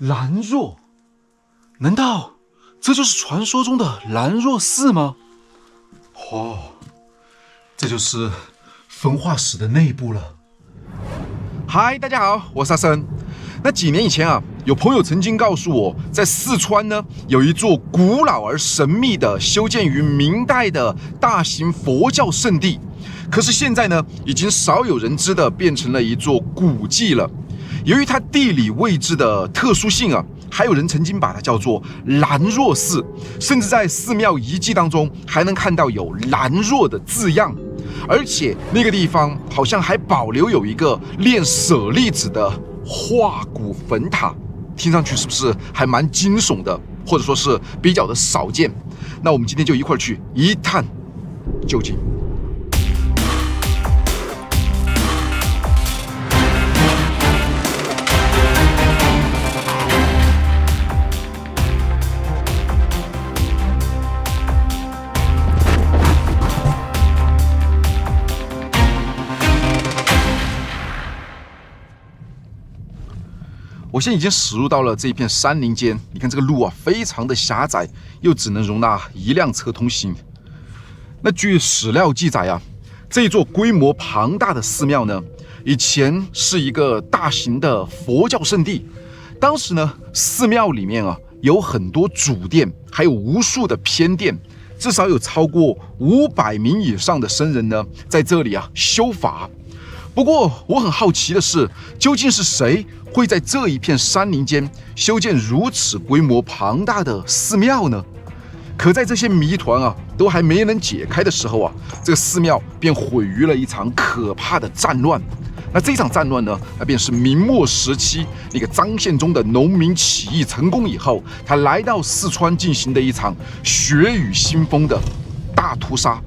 兰若，难道这就是传说中的兰若寺吗？哦，这就是分化石的内部了。嗨，大家好，我是阿森。那几年以前啊，有朋友曾经告诉我，在四川呢有一座古老而神秘的修建于明代的大型佛教圣地，可是现在呢，已经少有人知的变成了一座古迹了。由于它地理位置的特殊性啊，还有人曾经把它叫做兰若寺，甚至在寺庙遗迹当中还能看到有兰若的字样。而且那个地方好像还保留有一个炼舍利子的化骨坟塔，听上去是不是还蛮惊悚的，或者说是比较的少见？那我们今天就一块去一探究竟。我现在已经驶入到了这一片山林间，你看这个路啊，非常的狭窄，又只能容纳一辆车通行。那据史料记载啊，这座规模庞大的寺庙呢，以前是一个大型的佛教圣地。当时呢，寺庙里面啊有很多主殿，还有无数的偏殿，至少有超过500名以上的僧人呢，在这里啊修法。不过我很好奇的是，究竟是谁会在这一片山林间修建如此规模庞大的寺庙呢？可在这些谜团啊都还没能解开的时候啊，这个寺庙便毁于了一场可怕的战乱。那这场战乱呢，那便是明末时期那个张献忠的农民起义成功以后，他来到四川进行的一场血雨腥风的大屠杀。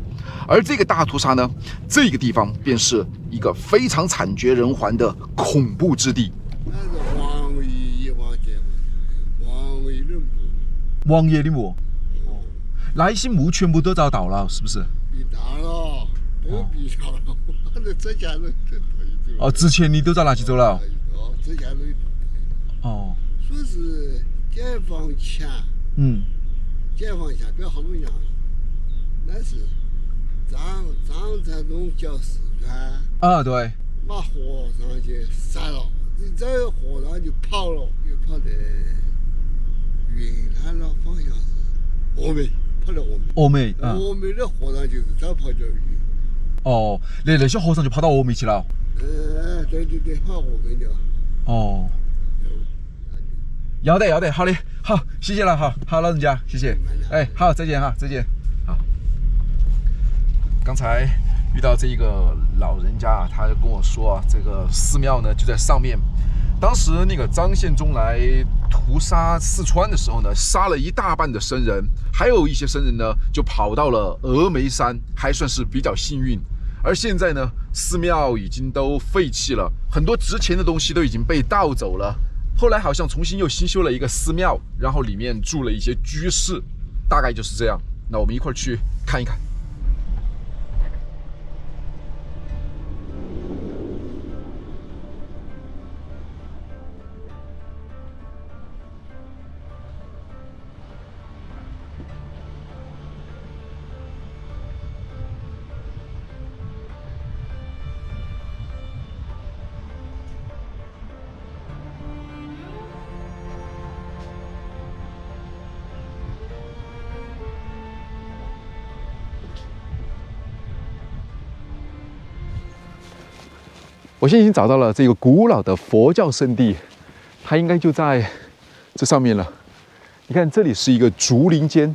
而这个大屠杀呢，这个地方便是一个非常惨绝人寰的恐怖之地。那是王维一王建的，王维的墓。王爷的墓，那些墓全部都遭盗了，是不是？被盗了，都被盗了。我的这家人都偷走。哦，之前你都遭拿起走了。哦，这家人都。哦。说是解放前，解放前不要好多年了，那是张参忠叫四川。啊，对。把和尚去杀了，这和尚就跑了，又跑到云南那方向是峨眉，跑到峨眉。峨眉的和尚就是早跑到云。哦，那些和尚就跑到峨眉去了。对，跑峨眉去了。哦。要得，好的，好，谢谢了，好，老人家，谢谢。哎，好，再见哈，再见。好。刚才遇到这一个老人家啊，他就跟我说啊，这个寺庙呢就在上面。当时那个张献忠来屠杀四川的时候呢，杀了一大半的僧人，还有一些僧人呢就跑到了峨眉山，还算是比较幸运。而现在呢，寺庙已经都废弃了，很多值钱的东西都已经被盗走了。后来好像重新又新修了一个寺庙，然后里面住了一些居士，大概就是这样。那我们一块儿去看一看。我现在已经找到了这个古老的佛教圣地，它应该就在这上面了。你看，这里是一个竹林间。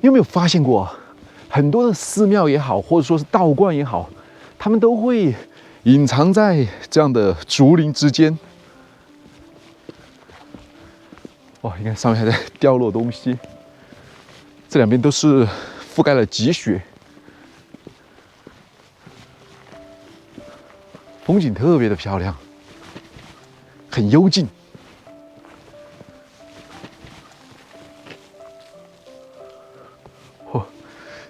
你有没有发现过，很多的寺庙也好，或者说是道观也好，他们都会隐藏在这样的竹林之间。哇，你看上面还在掉落东西，这两边都是覆盖了积雪。风景特别的漂亮，很幽静。哦，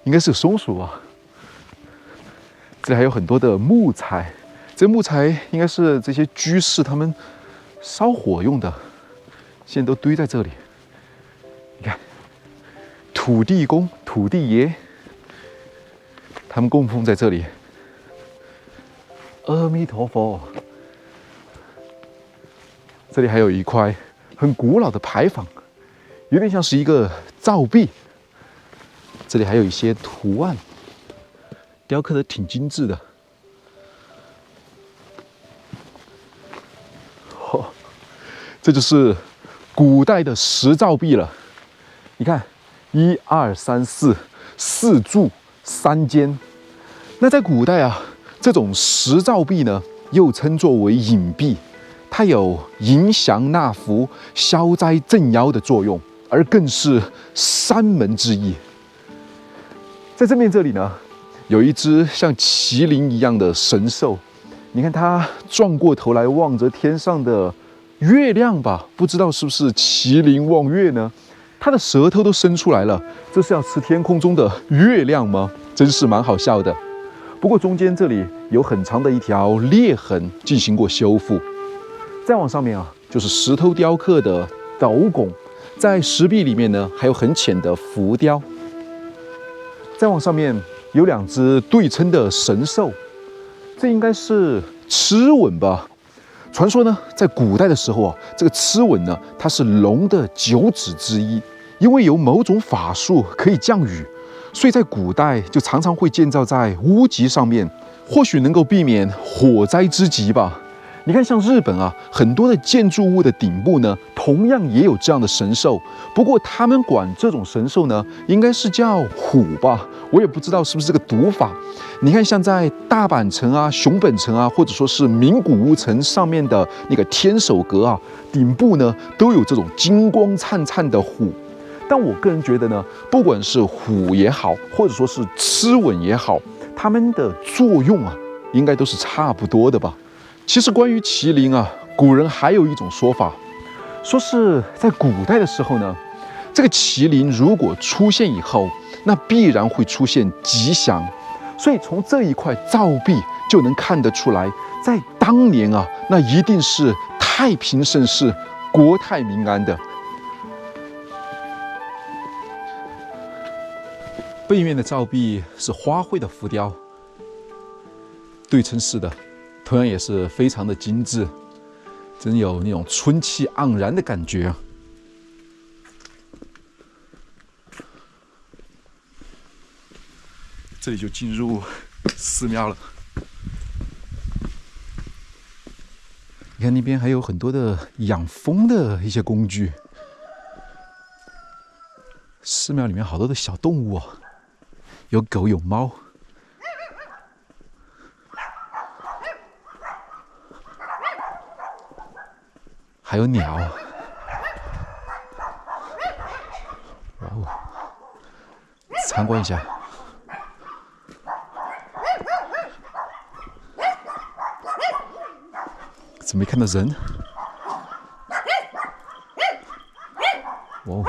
应该是松鼠啊。这里还有很多的木材，这木材应该是这些居士他们烧火用的。现在都堆在这里。你看，土地公、土地爷，他们供奉在这里。阿弥陀佛。这里还有一块很古老的牌坊，有点像是一个造币。这里还有一些图案，雕刻的挺精致的。哦，这就是古代的石造币了。你看，1、2、3、4柱3间。那在古代啊，这种石造币呢，又称作为隐币。它有迎祥纳福、消灾镇妖的作用，而更是山门之意。在正面这里呢，有一只像麒麟一样的神兽，你看它转过头来望着天上的月亮吧，不知道是不是麒麟望月呢？它的舌头都伸出来了，这是要吃天空中的月亮吗？真是蛮好笑的。不过中间这里有很长的一条裂痕进行过修复。再往上面啊，就是石头雕刻的斗拱，在石壁里面呢，还有很浅的浮雕。再往上面有2只对称的神兽，这应该是螭吻吧？传说呢，在古代的时候啊，这个螭吻呢，它是龙的9指之一，因为有某种法术可以降雨，所以在古代就常常会建造在屋脊上面，或许能够避免火灾之急吧。你看，像日本啊，很多的建筑物的顶部呢，同样也有这样的神兽。不过他们管这种神兽呢，应该是叫虎吧，我也不知道是不是这个读法。你看，像在大阪城啊、熊本城啊，或者说是名古屋城上面的那个天守阁啊，顶部呢都有这种金光灿灿的虎。但我个人觉得呢，不管是虎也好，或者说是螭吻也好，它们的作用啊，应该都是差不多的吧。其实关于麒麟啊，古人还有一种说法，说是在古代的时候呢，这个麒麟如果出现以后，那必然会出现吉祥。所以从这一块造币就能看得出来，在当年啊，那一定是太平盛世、国泰民安的。背面的造币是花卉的浮雕，对称式的。同样也是非常的精致，真有那种春气盎然的感觉啊！这里就进入寺庙了。你看那边还有很多的养蜂的一些工具。寺庙里面好多的小动物哦，有狗有猫。还有鸟，哇哦！参观一下，怎么没看到人？哇哦！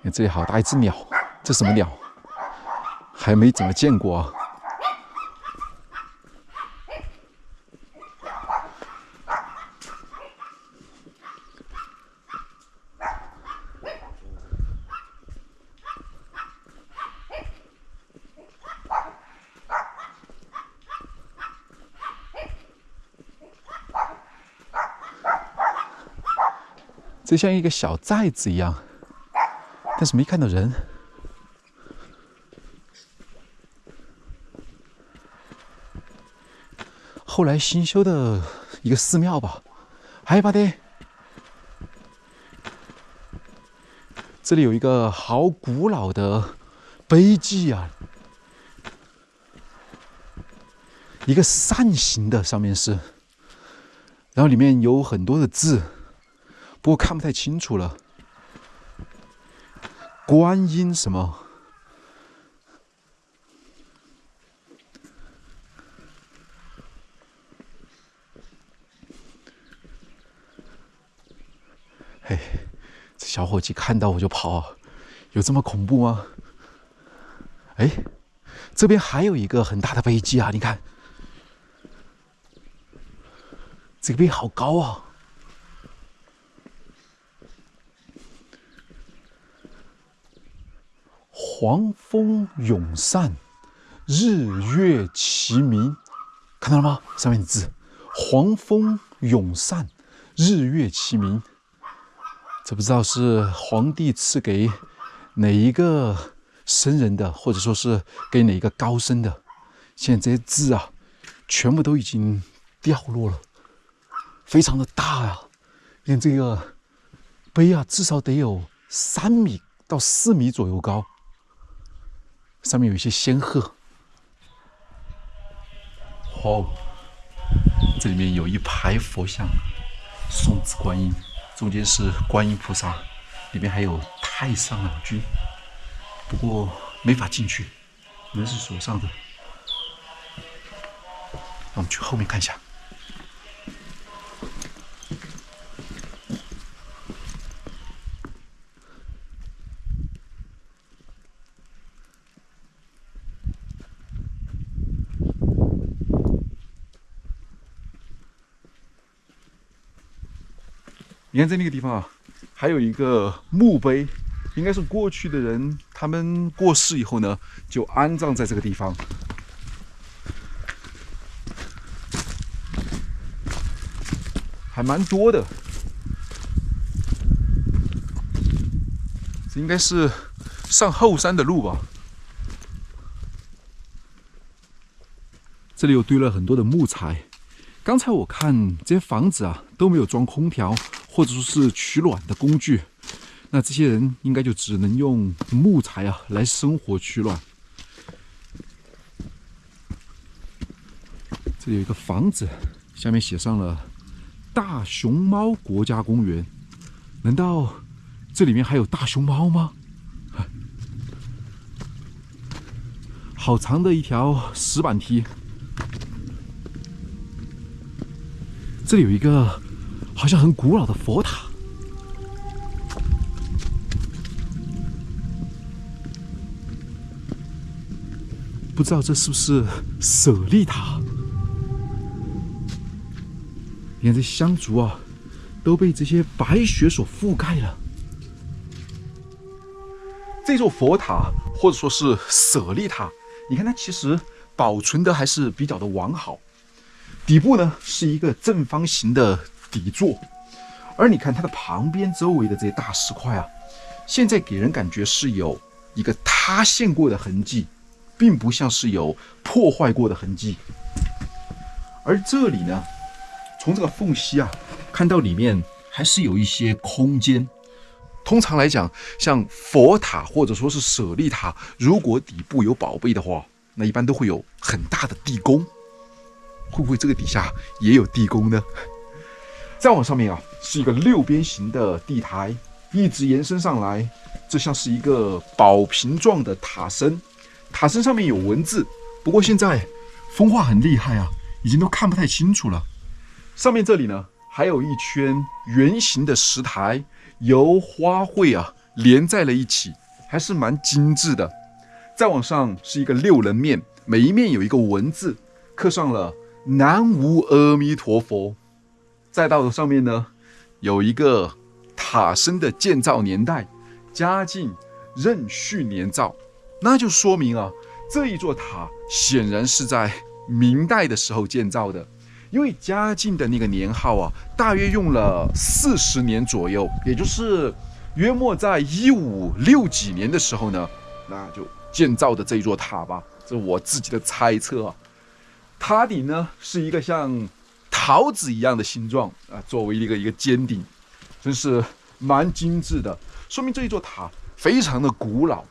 看这里好大一只鸟，这什么鸟？还没怎么见过啊！这像一个小寨子一样，但是没看到人。后来新修的一个寺庙吧，还把的。这里有一个好古老的碑记啊，一个扇形的，上面是，然后里面有很多的字。不过看不太清楚了，观音什么？嘿，这小伙计看到我就跑，有这么恐怖吗？哎，这边还有一个很大的碑记啊，你看，这个碑好高啊！黄风涌散，日月齐明，看到了吗？上面的字，黄风涌散，日月齐明。这不知道是皇帝赐给哪一个僧人的，或者说是给哪一个高僧的。现在这些字啊，全部都已经掉落了，非常的大啊！连这个碑啊，至少得有3米到4米左右高。上面有一些仙鹤。哦，这里面有一排佛像，送子观音，中间是观音菩萨，里面还有太上老君。不过没法进去，门是锁上的。让我们去后面看一下。你看在那个地方啊，还有一个墓碑，应该是过去的人他们过世以后呢，就安葬在这个地方。还蛮多的，这应该是上后山的路吧。这里有堆了很多的木材。刚才我看这些房子啊都没有装空调，或者说是取暖的工具，那这些人应该就只能用木材啊来生火取暖。这里有一个房子，下面写上了大熊猫国家公园，难道这里面还有大熊猫吗？好长的一条石板梯，这里有一个好像很古老的佛塔，不知道这是不是舍利塔？你看这香烛啊，都被这些白雪所覆盖了。这座佛塔或者说是舍利塔，你看它其实保存的还是比较的完好。底部呢是一个正方形的底座，而你看它的旁边周围的这些大石块啊，现在给人感觉是有一个塌陷过的痕迹，并不像是有破坏过的痕迹。而这里呢，从这个缝隙啊，看到里面还是有一些空间。通常来讲，像佛塔或者说是舍利塔，如果底部有宝贝的话，那一般都会有很大的地宫。会不会这个底下也有地宫呢？再往上面啊，是一个6边形的地台，一直延伸上来，这像是一个宝瓶状的塔身。塔身上面有文字，不过现在风化很厉害啊，已经都看不太清楚了。上面这里呢，还有一圈圆形的石台，由花卉啊连在了一起，还是蛮精致的。再往上是一个6人面，每一面有一个文字，刻上了南无阿弥陀佛。再到上面呢，有一个塔身的建造年代，嘉靖壬戌年造，那就说明啊，这一座塔显然是在明代的时候建造的。因为嘉靖的那个年号啊，大约用了40年左右，也就是约莫在1560几年的时候呢，那就建造的这一座塔吧，这是我自己的猜测啊。塔顶呢是一个像桃子一样的形状啊，作为一个尖顶，真是蛮精致的，说明这一座塔非常的古老。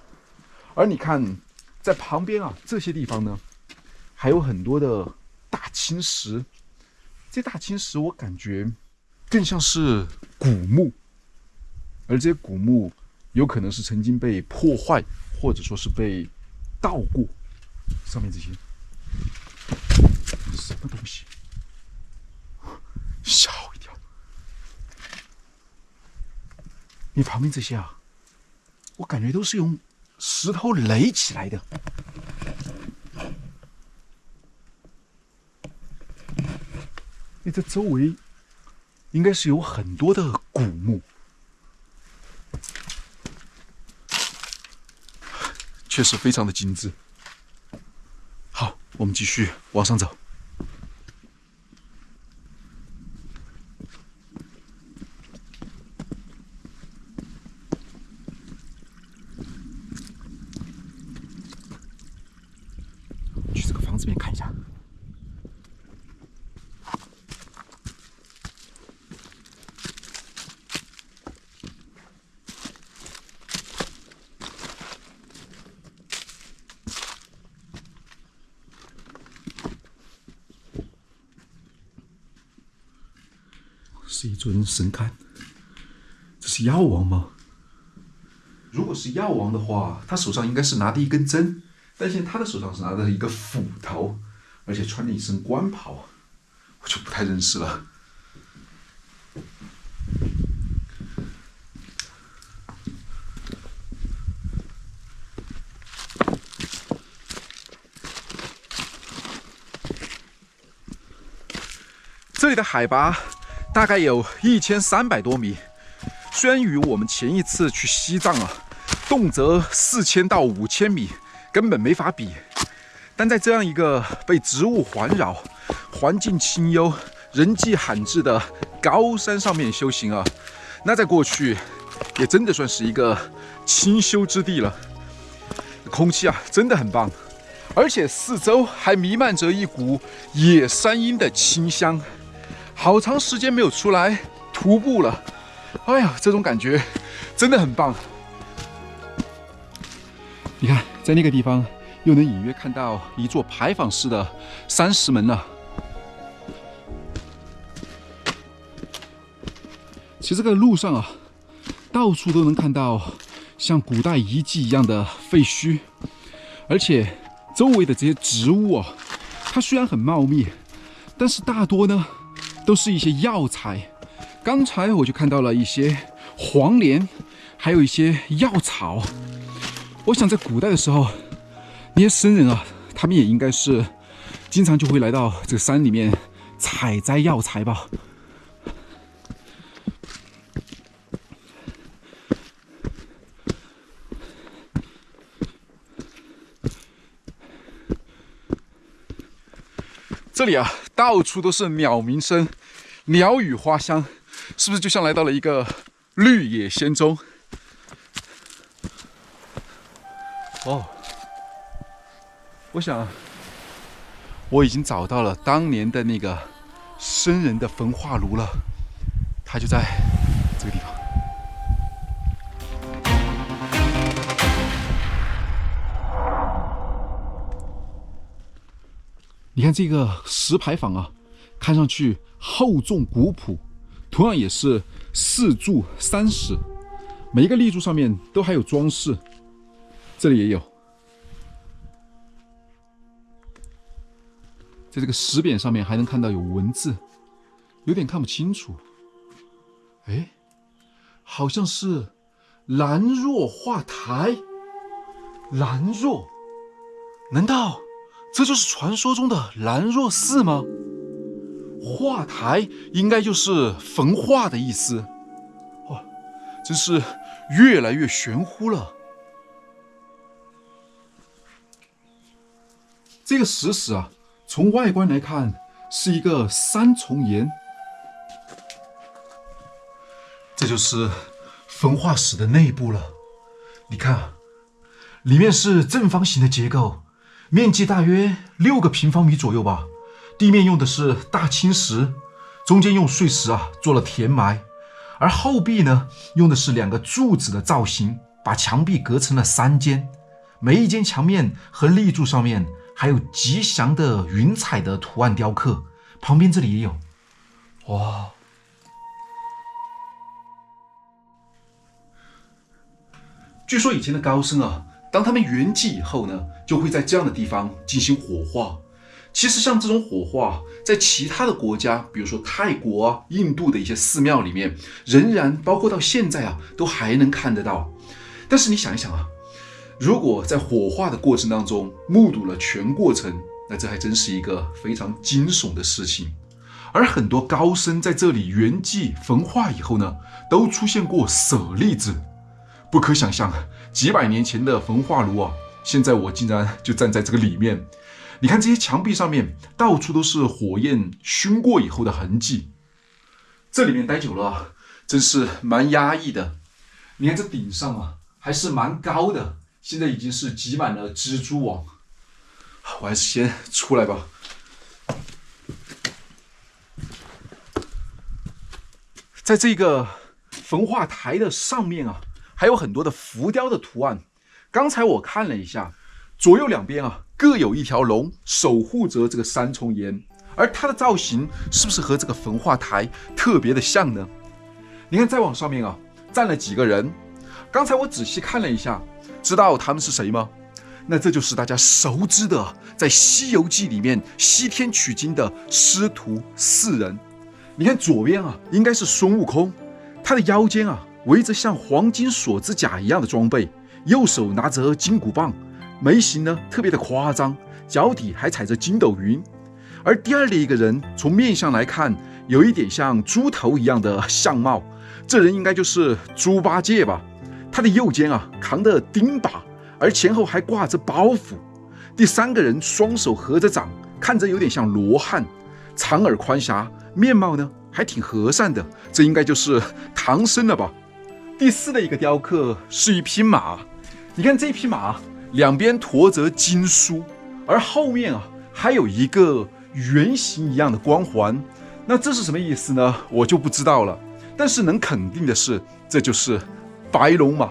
而你看，在旁边啊这些地方呢，还有很多的大青石。这大青石我感觉更像是古墓，而这些古墓有可能是曾经被破坏，或者说是被盗过。上面这些什么东西？吓我一跳！你旁边这些啊，我感觉都是用石头垒起来的。哎，这周围应该是有很多的古墓，确实非常的精致。好，我们继续往上走。去这个房子里面看一下。是一尊神龛，这是药王吗？如果是药王的话，他手上应该是拿的一根针，但现在他的手上是拿的一个斧头，而且穿了一身官袍，我就不太认识了。这里的海拔大概有1300多米，虽然与我们前一次去西藏啊，动辄4000到5000米，根本没法比。但在这样一个被植物环绕、环境清幽、人迹罕至的高山上面修行啊，那在过去也真的算是一个清修之地了。空气啊，真的很棒，而且四周还弥漫着一股野山樱的清香。好长时间没有出来徒步了，哎呀，这种感觉真的很棒。你看，在那个地方又能隐约看到一座牌坊式的山石门了。其实这个路上啊，到处都能看到像古代遗迹一样的废墟，而且周围的这些植物啊，它虽然很茂密，但是大多呢都是一些药材。刚才我就看到了一些黄连，还有一些药草。我想在古代的时候，那些僧人啊，他们也应该是经常就会来到这个山里面采摘药材吧。这里啊，到处都是鸟鸣声，鸟语花香，是不是就像来到了一个绿野仙踪？哦，我想我已经找到了当年的那个僧人的焚化炉了，它就在这个地方。你看这个石牌坊啊，看上去厚重古朴，同样也是4柱3室，每一个立柱上面都还有装饰，这里也有。在这个石匾上面还能看到有文字，有点看不清楚。哎，好像是兰若画台。兰若，难道这就是传说中的兰若寺吗？画台应该就是焚化的意思。哇，真是越来越玄乎了。这个石室啊，从外观来看是一个3重檐，这就是焚化室的内部了。你看啊，里面是正方形的结构，面积大约6个平方米左右吧。地面用的是大青石，中间用碎石啊做了填埋，而后壁呢用的是2个柱子的造型，把墙壁隔成了3间。每一间墙面和立柱上面还有吉祥的云彩的图案雕刻，旁边这里也有。哇！据说以前的高僧啊，当他们圆寂以后呢，就会在这样的地方进行火化。其实像这种火化，在其他的国家，比如说泰国啊、印度的一些寺庙里面，仍然包括到现在啊，都还能看得到。但是你想一想啊，如果在火化的过程当中目睹了全过程，那这还真是一个非常惊悚的事情。而很多高僧在这里圆寂焚化以后呢，都出现过舍利子。不可想象，几百年前的焚化炉啊，现在我竟然就站在这个里面。你看这些墙壁上面到处都是火焰熏过以后的痕迹，这里面待久了真是蛮压抑的。你看这顶上啊还是蛮高的，现在已经是挤满了蜘蛛网。我还是先出来吧。在这个焚化台的上面啊，还有很多的浮雕的图案。刚才我看了一下，左右两边啊各有一条龙守护着这个三重岩，而它的造型是不是和这个焚化台特别的像呢？你看再往上面啊站了几个人，刚才我仔细看了一下，知道他们是谁吗？那这就是大家熟知的在《西游记》里面西天取经的师徒4人。你看左边啊应该是孙悟空，他的腰间啊围着像黄金锁子甲一样的装备，右手拿着金箍棒，眉形呢特别的夸张，脚底还踩着筋斗云。而第二的一个人从面相来看有一点像猪头一样的相貌，这人应该就是猪八戒吧。他的右肩啊扛着钉耙，而前后还挂着包袱。第三个人双手合着掌，看着有点像罗汉，长耳宽颊，面貌呢还挺和善的，这应该就是唐僧了吧。第四的一个雕刻是一匹马，你看这匹马两边驮着经书，而后面啊还有一个圆形一样的光环，那这是什么意思呢？我就不知道了。但是能肯定的是，这就是白龙马。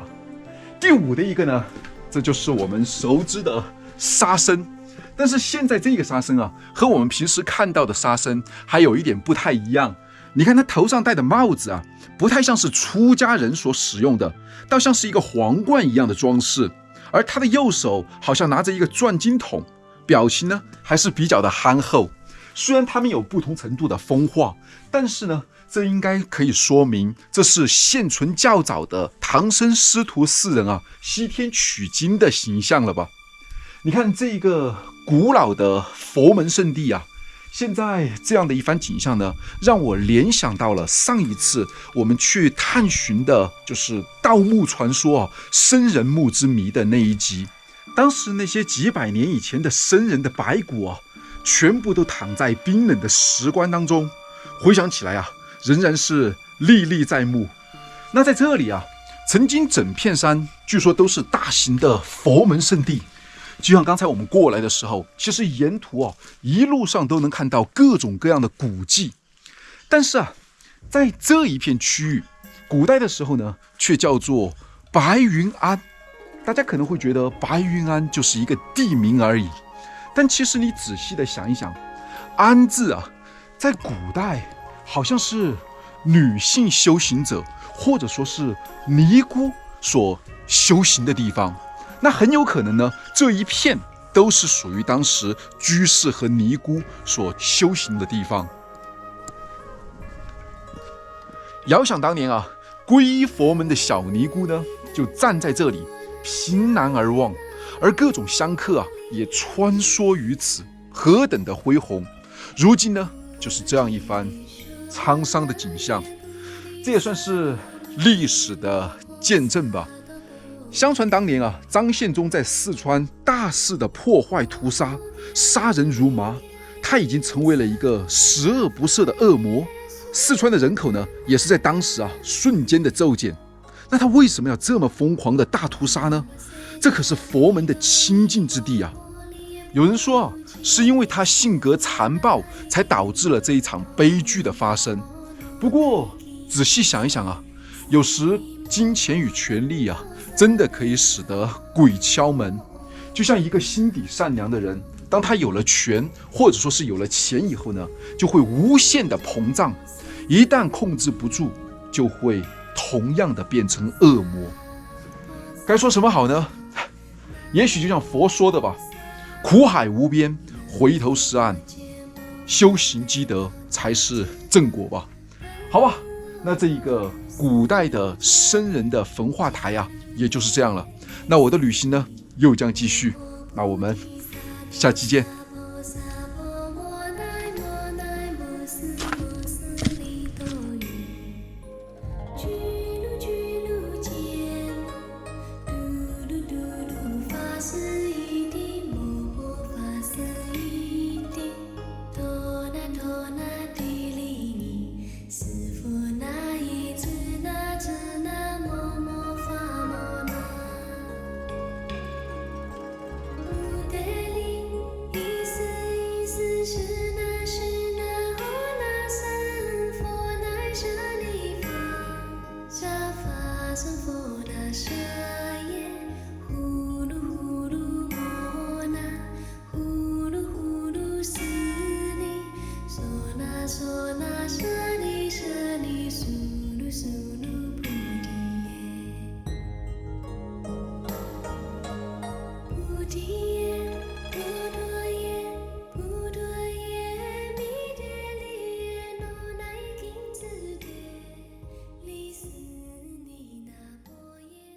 第五的一个呢，这就是我们熟知的沙僧。但是现在这个沙僧啊，和我们平时看到的沙僧还有一点不太一样。你看他头上戴的帽子啊，不太像是出家人所使用的，倒像是一个皇冠一样的装饰。而他的右手好像拿着一个转经筒，表情呢还是比较的憨厚。虽然他们有不同程度的风化，但是呢，这应该可以说明这是现存较早的唐僧师徒4人啊西天取经的形象了吧？你看这个古老的佛门圣地啊，现在这样的一番景象呢，让我联想到了上一次我们去探寻的，就是盗墓传说啊僧人墓之谜的那一集。当时那些几百年以前的僧人的白骨啊，全部都躺在冰冷的石棺当中，回想起来啊，仍然是历历在目。那在这里啊，曾经整片山据说都是大型的佛门圣地。就像刚才我们过来的时候，其实沿途啊一路上都能看到各种各样的古迹。但是啊，在这一片区域，古代的时候呢，却叫做白云庵。大家可能会觉得白云庵就是一个地名而已，但其实你仔细的想一想，庵字啊，在古代好像是女性修行者或者说是尼姑所修行的地方。那很有可能呢，这一片都是属于当时居士和尼姑所修行的地方。遥想当年啊，皈依佛门的小尼姑呢，就站在这里凭栏而望，而各种香客啊，也穿梭于此，何等的恢宏！如今呢，就是这样一番沧桑的景象，这也算是历史的见证吧。相传当年啊，张献忠在四川大肆的破坏屠杀，杀人如麻，他已经成为了一个十恶不赦的恶魔。四川的人口呢，也是在当时啊瞬间的骤减。那他为什么要这么疯狂的大屠杀呢？这可是佛门的清净之地啊！有人说啊，是因为他性格残暴，才导致了这一场悲剧的发生。不过仔细想一想啊，有时金钱与权力啊，真的可以使得鬼敲门。就像一个心底善良的人，当他有了权，或者说是有了钱以后呢，就会无限的膨胀，一旦控制不住，就会同样的变成恶魔。该说什么好呢？也许就像佛说的吧，苦海无边，回头是岸，修行积德才是正果吧。好吧，那这一个古代的僧人的焚化台啊，也就是这样了。那我的旅行呢，又将继续。那我们下期见。